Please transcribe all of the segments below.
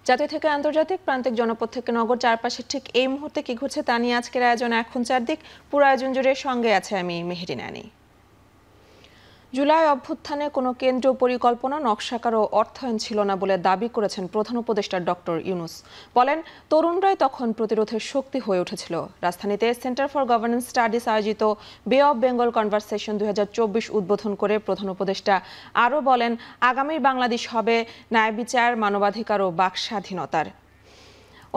জাতীয় থেকে আন্তর্জাতিক, প্রান্তিক জনপদ থেকে নগর, চারপাশে ঠিক এই মুহূর্তে কি ঘটছে তা নিয়ে আজকের আয়োজন এখন চারদিক। পুরো আয়োজন জুড়ে সঙ্গে আছে আমি মেহেরি নানি। জুলাই অভ্যুত্থানে কোনো কেন্দ্রীয় পরিকল্পনা, নকশাকার ও অর্থায়ন ছিল না বলে দাবি করেছেন প্রধান উপদেষ্টা ডক্টর ইউনূস। বলেন, তরুণরাই তখন প্রতিরোধের শক্তি হয়ে উঠেছিল। রাজধানীতে সেন্টার ফর গভর্নেন্স স্টাডিজ আয়োজিত বে অব বেঙ্গল কনভারসেশন 2024 উদ্বোধন করে প্রধান উপদেষ্টা আরও বলেন, আগামীর বাংলাদেশ হবে ন্যায় বিচার, মানবাধিকার ও বাক স্বাধীনতার।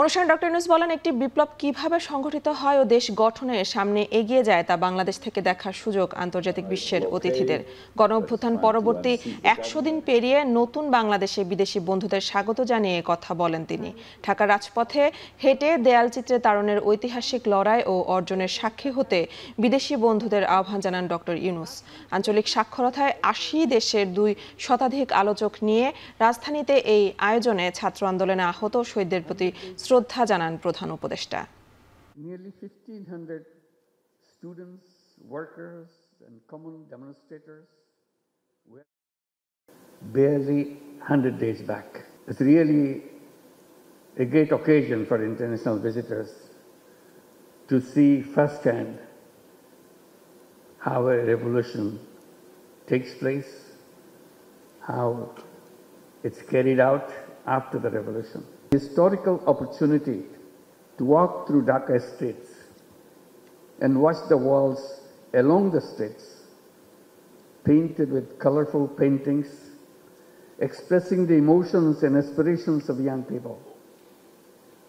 অনুষ্ঠানে ডক্টর ইউনূস বলেন, একটি বিপ্লব কিভাবে সংগঠিত হয় ও দেশ গঠনের সামনে এগিয়ে যায় তা বাংলাদেশ থেকে দেখার সুযোগ আন্তর্জাতিক বিশ্বের অতিথিদের। গণঅভ্যুত্থান পরবর্তী 100 দিন পেরিয়ে নতুন বাংলাদেশে বিদেশি বন্ধুদের স্বাগত জানিয়ে কথা বলেন তিনি। ঢাকার রাজপথে হেঁটে দেয়ালচিত্রে তারুণের ঐতিহাসিক লড়াই ও অর্জনের সাক্ষী হতে বিদেশি বন্ধুদের আহ্বান জানান ডক্টর ইউনূস। আঞ্চলিক সাক্ষরতায় 80 দেশের 2 শতাধিক আলোচক নিয়ে রাজধানীতে এই আয়োজনে ছাত্র আন্দোলনে আহত শহীদদের প্রতি শ্রদ্ধা জানান প্রধান উপদেষ্টা। Nearly 1,500 students, workers and common demonstrators were barely 100 days back. It's really a great occasion for international visitors to see firsthand how a revolution takes place, how it's carried out after the revolution. Historical opportunity to walk through Dhaka streets and watch the walls along the streets painted with colorful paintings expressing the emotions and aspirations of young people,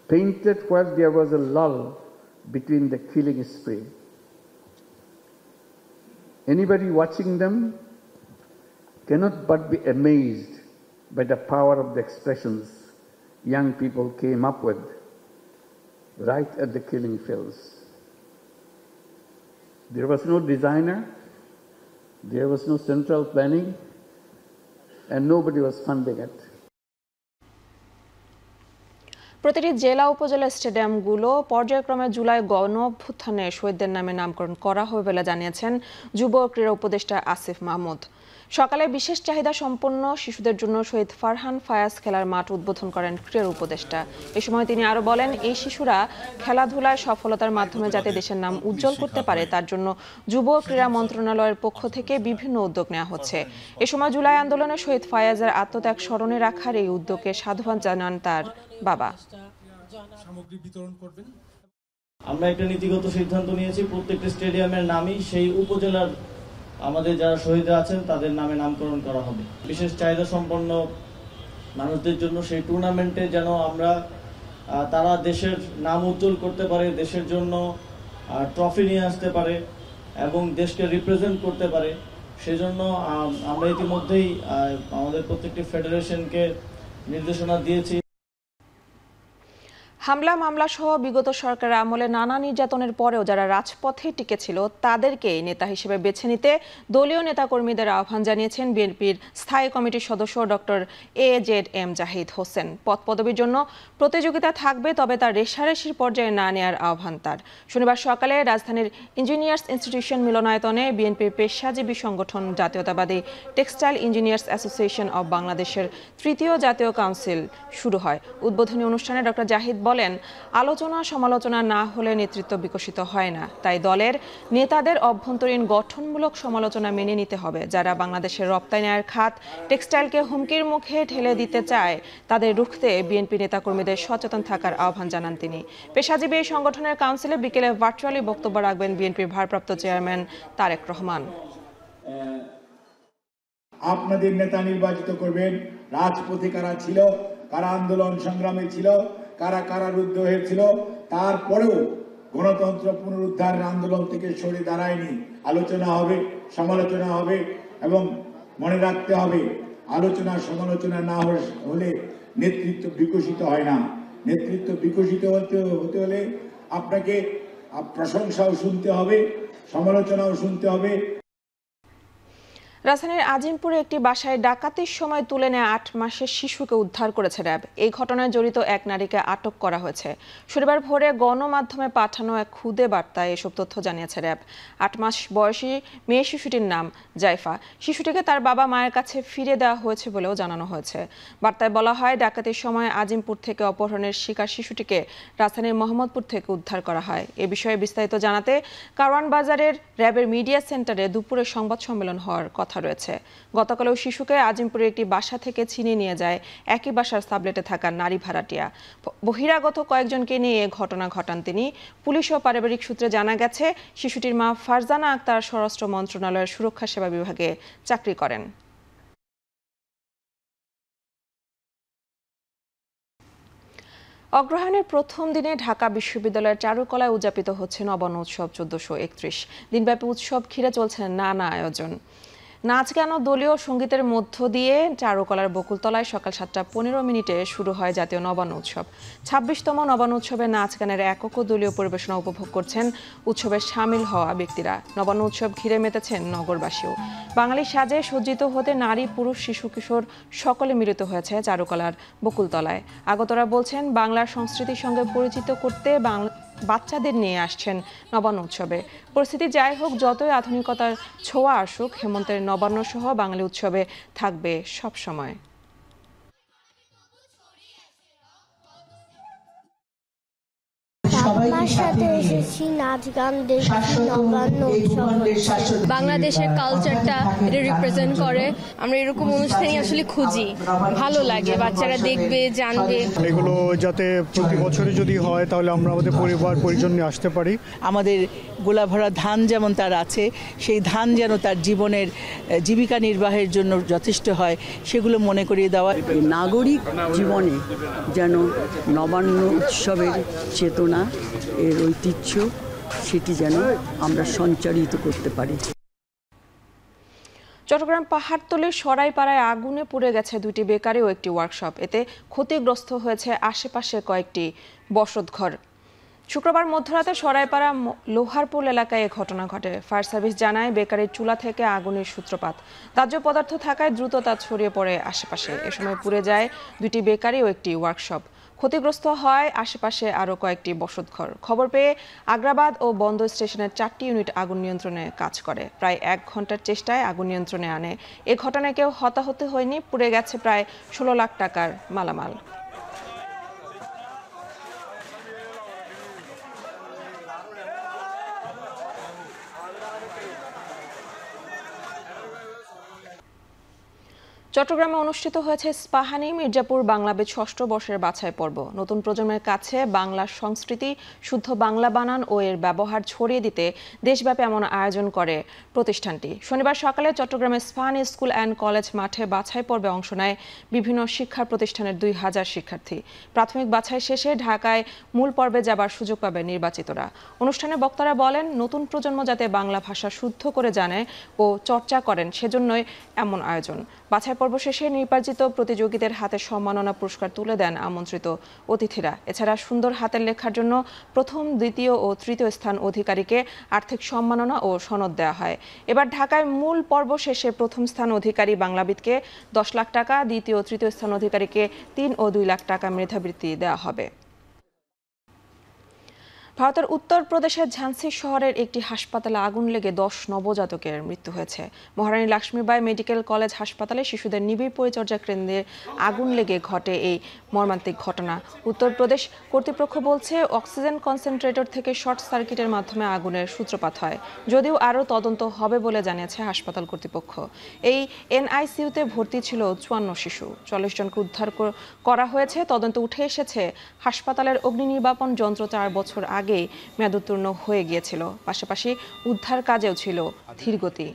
painted where there was a lull between the killing spree. Anybody watching them cannot but be amazed by the power of the expressions young people came up with right at the killing fields. There was no designer, there was no central planning, and nobody was funding it. প্রতিটি জেলা উপজেলা স্টেডিয়ামগুলো পর্যায়ক্রমে জুলাই গণঅভ্যুত্থানে শহীদদের নামে নামকরণ করা হবে বলে জানিয়েছেন যুব ও ক্রীড়া উপদেষ্টা আসিফ মাহমুদ। সকালে বিশেষ চাহিদা সম্পন্ন শিশুদের জন্য শহীদ ফারহান ফায়াজ খেলার মাঠ উদ্বোধন করেন ক্রীড়া উপদেষ্টা। এ সময় তিনি আরও বলেন, এই শিশুরা খেলাধুলায় সফলতার মাধ্যমে যাতে দেশের নাম উজ্জ্বল করতে পারে তার জন্য যুব ও ক্রীড়া মন্ত্রণালয়ের পক্ষ থেকে বিভিন্ন উদ্যোগ নেওয়া হচ্ছে। এ সময় জুলাই আন্দোলনে শহীদ ফায়াজের আত্মত্যাগ স্মরণে রাখার এই উদ্যোগকে সাধুবাদ জানান তার বাবা। আমরা একটা নীতিগত সিদ্ধান্ত নিয়েছি, প্রত্যেকটা স্টেডিয়ামের নামই সেই উপজেলার আমাদের যারা শহীদরা আছেন তাদের নামে নামকরণ করা হবে। বিশেষ চাহিদা সম্পন্ন মানুষদের জন্য সেই টুর্নামেন্টে যেন আমরা তারা দেশের নাম উজ্জ্বল করতে পারে, দেশের জন্য ট্রফি নিয়ে আসতে পারে এবং দেশকে রিপ্রেজেন্ট করতে পারে, সেজন্য আমরা ইতিমধ্যেই আমাদের প্রত্যেকটি ফেডারেশনকে নির্দেশনা দিয়েছি। হামলা মামলা সহ বিগত সরকারের আমলে নানা নির্যাতনের পরেও যারা রাজপথে টিকে ছিল তাদেরকে নেতা হিসেবে বেছে নিতে দলীয় নেতাকর্মীদের আহ্বান জানিয়েছেন বিএনপির স্থায়ী কমিটির সদস্য ডক্টর AJM জাহিদ হোসেন। পদ পদবীর জন্য প্রতিযোগিতা থাকবে, তবে তার রেষারেষির পর্যায়ে না নেওয়ার আহ্বান তার। শনিবার সকালে রাজধানীর ইঞ্জিনিয়ার্স ইনস্টিটিউশন মিলনায়তনে বিএনপির পেশাজীবী সংগঠন জাতীয়তাবাদী টেক্সটাইল ইঞ্জিনিয়ার্স অ্যাসোসিয়েশন অব বাংলাদেশের 3য় জাতীয় কাউন্সিল শুরু হয়। উদ্বোধনী অনুষ্ঠানে ডক্টর জাহিদ বলেন, আলোচনা সমালোচনা না হলে নেতৃত্ব বিকশিত হয় না, তাই দলের নেতাদের অভ্যন্তরীণ গঠনমূলক সমালোচনা মেনে নিতে হবে। যারা বাংলাদেশের রপ্তানি আয়ের খাত টেক্সটাইলকে হুমকির মুখে ঠেলে দিতে চায় তাদের রুখতে বিএনপি নেতাকর্মীদের সচেতন থাকার আহ্বান জানান তিনি। পেশাজীবী এই সংগঠনের কাউন্সিলে বিকেলে ভার্চুয়ালি বক্তব্য রাখবেন বিএনপির ভারপ্রাপ্ত চেয়ারম্যান তারেক রহমান। আপনাদের নেতা নির্বাচিত করবেন, রাজপথে কারা ছিল, কারা আন্দোলন সংগ্রামে ছিল, কারা কারারুদ্ধ হয়েছিল, তারপরেও গণতন্ত্র পুনরুদ্ধারের আন্দোলন থেকে সরে দাঁড়ায়নি। আলোচনা হবে, সমালোচনা হবে এবং মনে রাখতে হবে আলোচনা সমালোচনা না হলে নেতৃত্ব বিকশিত হয় না। নেতৃত্ব বিকশিত হতে হলে আপনাকে প্রশংসাও শুনতে হবে, সমালোচনাও শুনতে হবে। রাজধানীর আজিমপুরে একটি বাসায় ডাকাতির সময় তুলে নেওয়া ৮ মাসের শিশুকে উদ্ধার করেছে র্যাব। এই ঘটনায় জড়িত এক নারীকে আটক করা হয়েছে। শনিবার ভোরে গণমাধ্যমে পাঠানো এক খুদে বার্তায় এসব তথ্য জানিয়েছে র্যাব। ৮ মাস বয়সী মেয়ে শিশুটির নাম জাইফা। শিশুটিকে তার বাবা মায়ের কাছে ফিরিয়ে দেওয়া হয়েছে বলেও জানানো হয়েছে। বার্তায় বলা হয়, ডাকাতির সময় আজিমপুর থেকে অপহরণের শিকার শিশুটিকে রাজধানীর মোহাম্মদপুর থেকে উদ্ধার করা হয়। এ বিষয়ে বিস্তারিত জানাতে কারওয়ান বাজারের র্যাবের মিডিয়া সেন্টারে দুপুরে সংবাদ সম্মেলন হওয়ার কথা রয়েছে। গতকাল ওই শিশুকে আজিমপুরের একটি বাসা থেকে ছিনিয়ে নিয়ে যায় একই বাসার সাবলেটে থাকা নারী ভাড়াটিয়া। বহিরাগত কয়েকজনকে নিয়ে এ ঘটনা ঘটান তিনি। পুলিশ ও পারিবারিক সূত্রে জানা গেছে, শিশুটির মা ফারজানা আক্তার স্বরাষ্ট্র মন্ত্রণালয়ের সুরক্ষা সেবা বিভাগে চাকরি করেন। অগ্রহায়ণের প্রথম দিনে ঢাকা বিশ্ববিদ্যালয়ের চারুকলায় উদযাপিত হচ্ছে নবান্ন উৎসব 1431। দিনব্যাপী উৎসব ঘিরে চলছে নানা আয়োজন। নাচ গান ও দলীয় সঙ্গীতের মধ্য দিয়ে চারুকলার বকুলতলায় সকাল 7:15 শুরু হয় জাতীয় নবান্ন উৎসব। 26তম নবান্ন উৎসবে নাচ গানের একক ও দলীয় পরিবেশনা উপভোগ করছেন উৎসবে সামিল হওয়া ব্যক্তিরা। নবান্ন উৎসব ঘিরে মেতেছেন নগরবাসীও। বাঙালি সাজে সজ্জিত হতে নারী, পুরুষ, শিশু, কিশোর সকলে মিলিত হয়েছে চারুকলার বকুলতলায়। আগতরা বলছেন, বাংলার সংস্কৃতির সঙ্গে পরিচিত করতে বাচ্চাদের নিয়ে আসছেন নবান্ন উৎসবে। পরিস্থিতি যাই হোক, যতই আধুনিকতার ছোঁয়া আসুক, হেমন্তের নবান্ন সহ বাঙালি উৎসবে থাকবে সব সময়। আমার সাথে এসেছি নাচ গান দেখছি নবান্ন উৎসব। বাংলাদেশের কালচারটা এটা রিপ্রেজেন্ট করে। আমরা এরকম অনুষ্ঠানই আসলে খুঁজি, ভালো লাগে, বাচ্চারা দেখবে, জানবে। এগুলো যাতে প্রতি বছরে যদি হয় তাহলে আমরা আমাদের পরিবার পরিজন নিয়ে আসতে পারি। আমাদের গোলাভরা ধান যেমন তার আছে, সেই ধান যেন তার জীবনের জীবিকা নির্বাহের জন্য যথেষ্ট হয়, সেগুলো মনে করিয়ে দেওয়া। নাগরিক জীবনে যেন নবান্ন উৎসবের চেতনা, এর ঐতিহ্য, সেটি যেন আমরা সঞ্চারিত করতে পারি। চট্টগ্রাম পাহাড়তলীর সরাইপাড়ায় আগুনে পুড়ে গেছে 2টি বেকারি ও একটি ওয়ার্কশপ। এতে ক্ষতিগ্রস্ত হয়েছে আশেপাশে কয়েকটি বসতঘর। শুক্রবার মধ্যরাতে সরাইপাড়া লোহারপুল এলাকায় এ ঘটনা ঘটে। ফায়ার সার্ভিস জানায়, বেকারির চুলা থেকে আগুনের সূত্রপাত। দাহ্য পদার্থ থাকায় দ্রুত তা ছড়িয়ে পড়ে আশেপাশে। এ সময় পুড়ে যায় 2টি বেকারি ও একটি ওয়ার্কশপ। ক্ষতিগ্রস্ত হয় আশেপাশে আরও কয়েকটি বসতঘর। খবর পেয়ে আগ্রাবাদ ও বন্দর স্টেশনের 4টি ইউনিট আগুন নিয়ন্ত্রণে কাজ করে। প্রায় 1 ঘন্টার চেষ্টায় আগুন নিয়ন্ত্রণে আনে। এ ঘটনায় কেউ হতাহত হয়নি। পুড়ে গেছে প্রায় 16 লাখ টাকার মালামাল। চট্টগ্রামে অনুষ্ঠিত হয়েছে স্পাহানী মির্জাপুর বাংলাবেদ 6ষ্ঠ বর্ষের বাছাই পর্ব। নতুন প্রজন্মের কাছে বাংলা সংস্কৃতি, শুদ্ধ বাংলা বানান ও এর ব্যবহার ছড়িয়ে দিতে দেশব্যাপী এমন আয়োজন করে প্রতিষ্ঠানটি। শনিবার সকালে চট্টগ্রামের স্পাহানী স্কুল অ্যান্ড কলেজ মাঠে বাছাই পর্বে অংশ নেয় বিভিন্ন শিক্ষা প্রতিষ্ঠানের 2000 শিক্ষার্থী। প্রাথমিক বাছাই শেষে ঢাকায় মূল পর্বে যাবার সুযোগ পাবে নির্বাচিতরা। অনুষ্ঠানে বক্তারা বলেন, নতুন প্রজন্ম যাতে বাংলা ভাষা শুদ্ধ করে জানে ও চর্চা করেন, সেজন্যই এমন আয়োজন। বাছাই পর্ব শেষে নির্বাচিত প্রতিযোগীদের হাতে সম্মাননা পুরস্কার তুলে দেন আমন্ত্রিত অতিথিরা। এছাড়া সুন্দর হাতের লেখার জন্য প্রথম, দ্বিতীয় ও তৃতীয় স্থান অধিকারীকে আর্থিক সম্মাননা ও সনদ দেওয়া হয়। এবার ঢাকায় মূল পর্ব শেষে প্রথম স্থান অধিকারী বাংলাবিদকে 10 লাখ টাকা, দ্বিতীয় ও তৃতীয় স্থান অধিকারীকে 3 ও 2 লাখ টাকা মেধাবৃত্তি দেওয়া হবে। ভারতের উত্তরপ্রদেশের ঝান্সি শহরের একটি হাসপাতালে আগুন লেগে 10 নবজাতকের মৃত্যু হয়েছে। মহারানী লক্ষ্মীবাই মেডিকেল কলেজ হাসপাতালে শিশুদের নিবিড় পরিচর্যা কেন্দ্রে আগুন লেগে ঘটে এই মর্মান্তিক ঘটনা। উত্তরপ্রদেশ কর্তৃপক্ষ বলছে, অক্সিজেন কনসেন্ট্রেটর থেকে শর্ট সার্কিটের মাধ্যমে আগুনের সূত্রপাত হয়। যদিও আরও তদন্ত হবে বলে জানিয়েছে হাসপাতাল কর্তৃপক্ষ। এই এনআইসিইউতে ভর্তি ছিল 54 শিশু। 40 জনকে উদ্ধার করা হয়েছে। তদন্ত উঠে এসেছে, হাসপাতালের অগ্নি নির্বাপন যন্ত্র 4 বছর আগেই মেয়াদোত্তীর্ণ হয়ে গিয়েছিল। পাশাপাশি উদ্ধার কাজেও ছিল ধীরগতি।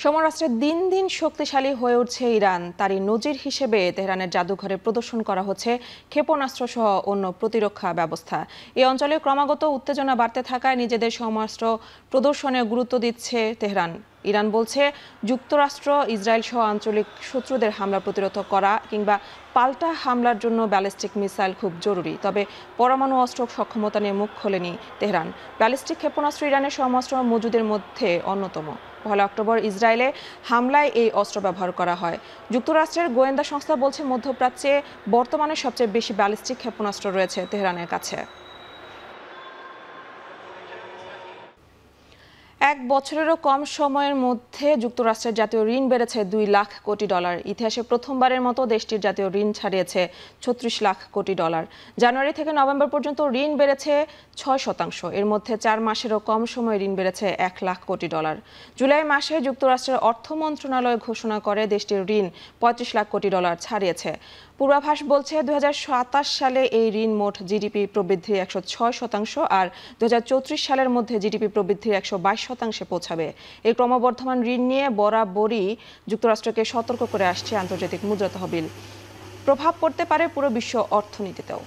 সমরাষ্ট্রে দিন দিন শক্তিশালী হয়ে উঠছে ইরান। তারই নজির হিসেবে তেহরানের জাদুঘরে প্রদর্শন করা হচ্ছে ক্ষেপণাস্ত্র সহ অন্য প্রতিরক্ষা ব্যবস্থা। এই অঞ্চলে ক্রমাগত উত্তেজনা বাড়তে থাকায় নিজেদের সমরাস্ত্র প্রদর্শনে গুরুত্ব দিচ্ছে তেহরান। ইরান বলছে যুক্তরাষ্ট্র ইসরায়েল সহ আঞ্চলিক শত্রুদের হামলা প্রতিরোধ করা কিংবা পাল্টা হামলার জন্য ব্যালিস্টিক মিসাইল খুব জরুরি। তবে পরমাণু অস্ত্র সক্ষমতা নিয়ে মুখ খোলেনি তেহরান। ব্যালিস্টিক ক্ষেপণাস্ত্র ইরানের সমরাস্ত্র মজুদের মধ্যে অন্যতম। 1 অক্টোবর ইসরায়েলে হামলায় এই অস্ত্র ব্যবহার করা হয়। যুক্তরাষ্ট্রের গোয়েন্দা সংস্থা বলছে মধ্যপ্রাচ্যে বর্তমানে সবচেয়ে বেশি ব্যালিস্টিক ক্ষেপণাস্ত্র রয়েছে তেহরানের কাছে। 1 বছরেরও কম সময়ের মধ্যে যুক্তরাষ্ট্রের জাতীয় ঋণ বেড়েছে $2 লাখ কোটি। ইতিহাসে প্রথমবারের মতো দেশটির জাতীয় ঋণ ছাড়িয়েছে $36 লাখ কোটি। জানুয়ারি থেকে নভেম্বর পর্যন্ত ঋণ বেড়েছে 6%। এর মধ্যে 4 মাসেরও কম সময়ে ঋণ বেড়েছে $1 লাখ কোটি। জুলাই মাসে যুক্তরাষ্ট্রের অর্থ মন্ত্রণালয় ঘোষণা করে দেশটির ঋণ $35 লাখ কোটি ছাড়িয়েছে। পূর্বাভাস বলছে 2027 সালে এই ঋণ মোট জিডিপি প্রবৃদ্ধির 106% আর 2034 সালের মধ্যে জিডিপি প্রবৃদ্ধির 122% পৌঁছাবে। এই ক্রমবর্ধমান ঋণ নিয়ে বরাবরই যুক্তরাষ্ট্রকে সতর্ক করে আসছে আন্তর্জাতিক মুদ্রা তহবিল। প্রভাব পড়তে পারে পুরো বিশ্ব অর্থনীতিতেও।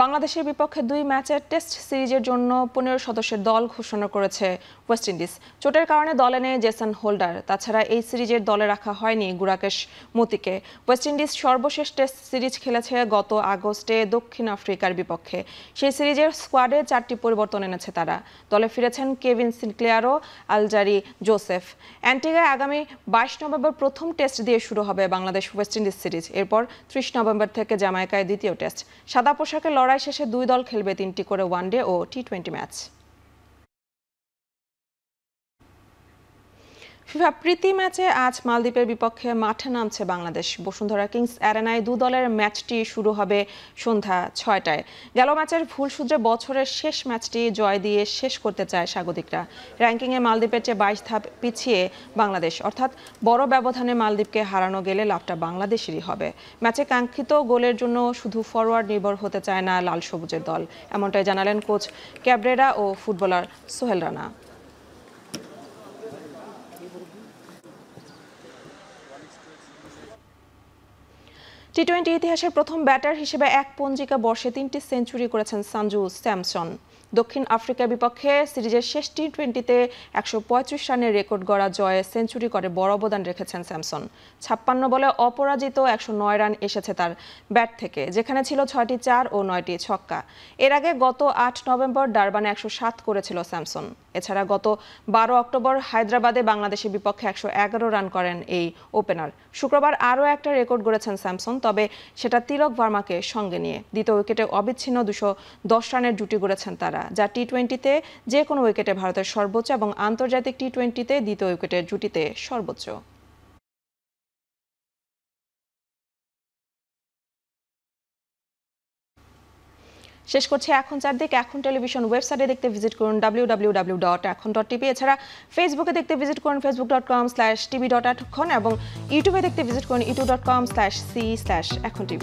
বাংলাদেশের বিপক্ষে 2 ম্যাচের টেস্ট সিরিজের জন্য 15 সদস্যের দল ঘোষণা করেছে ওয়েস্ট ইন্ডিজ। চোটের কারণে দলে নেই জেসন হোল্ডার। তাছাড়া এই সিরিজের দলে রাখা হয়নি গুরাকেশ মতিকে। ওয়েস্ট ইন্ডিজ সর্বশেষ টেস্ট সিরিজ খেলেছে গত আগস্টে দক্ষিণ আফ্রিকার বিপক্ষে। সেই সিরিজের স্কোয়াডে 4টি পরিবর্তন এনেছে তারা। দলে ফিরেছেন কেভিন সিনক্লেয়ার ও আলজারি জোসেফ। অ্যান্টিগায় আগামী 22 নভেম্বর প্রথম টেস্ট দিয়ে শুরু হবে বাংলাদেশ ওয়েস্ট ইন্ডিজ সিরিজ। এরপর 30 নভেম্বর থেকে জামাইকায় দ্বিতীয় টেস্ট। সাদা পোশাকে লড়াই শেষে 2 দল খেলবে 3টি করে ওয়ানডে ও টি20 ম্যাচ। ফিফা প্রীতি ম্যাচে আজ মালদ্বীপের বিপক্ষে মাঠে নামছে বাংলাদেশ। বসুন্ধরা কিংস অ্যারেনায় 2 দলের ম্যাচটি শুরু হবে সন্ধ্যা 6টায়। গেল ম্যাচের ভুল সূত্রে বছরের শেষ ম্যাচটি জয় দিয়ে শেষ করতে চায় স্বাগতিকরা। র্যাঙ্কিংয়ে মালদ্বীপের চেয়ে 22 ধাপ পিছিয়ে বাংলাদেশ, অর্থাৎ বড় ব্যবধানে মালদ্বীপকে হারানো গেলে লাভটা বাংলাদেশেরই হবে। ম্যাচে কাঙ্ক্ষিত গোলের জন্য শুধু ফরওয়ার্ড নির্ভর হতে চায় না লাল সবুজের দল, এমনটাই জানালেন কোচ ক্যাব্রেরা ও ফুটবলার সোহেল রানা। টি20 ইতিহাসের প্রথম ব্যাটার হিসেবে এক পঞ্জিকা বর্ষে 3টি সেঞ্চুরি করেছেন সঞ্জু স্যামসন। দক্ষিণ আফ্রিকার বিপক্ষে সিরিজের শেষ টি20তে 135 রানের রেকর্ড গড়া জয়ে সেঞ্চুরি করে বড় অবদান রেখেছেন স্যামসন। 56 বলে অপরাজিত 109 রান এসেছে তার ব্যাট থেকে, যেখানে ছিল 6টি 4 ও 9টি ছক্কা। এর আগে গত 8 নভেম্বর ডারবানে 107 করেছিল স্যামসন। এছাড়া গত 12 অক্টোবর হায়দ্রাবাদে বাংলাদেশের বিপক্ষে 111 রান করেন এই ওপেনার। শুক্রবার আরও একটা রেকর্ড গড়েছেন স্যামসন, তবে সেটা তিলক ভার্মাকে সঙ্গে নিয়ে। দ্বিতীয় উইকেটে অবিচ্ছিন্ন 210 রানের জুটি গড়েছেন তারা, যা টি20তে যে কোনো উইকেটে ভারতের সর্বোচ্চ এবং আন্তর্জাতিক টি20তে দ্বিতীয় উইকেটের জুটিতে সর্বোচ্চ। শেষ করছে এখন চারদিক। এখন টেলিভিশন ওয়েবসাইটে দেখতে ভিজিট করুন www.ekhon.tv। এছাড়া ফেসবুকে দেখতে ভিজিট করুন facebook.com/tv.ekhon এবং ইউটিউবে দেখতে ভিজিট করুন youtube.com/c/ekhon tv।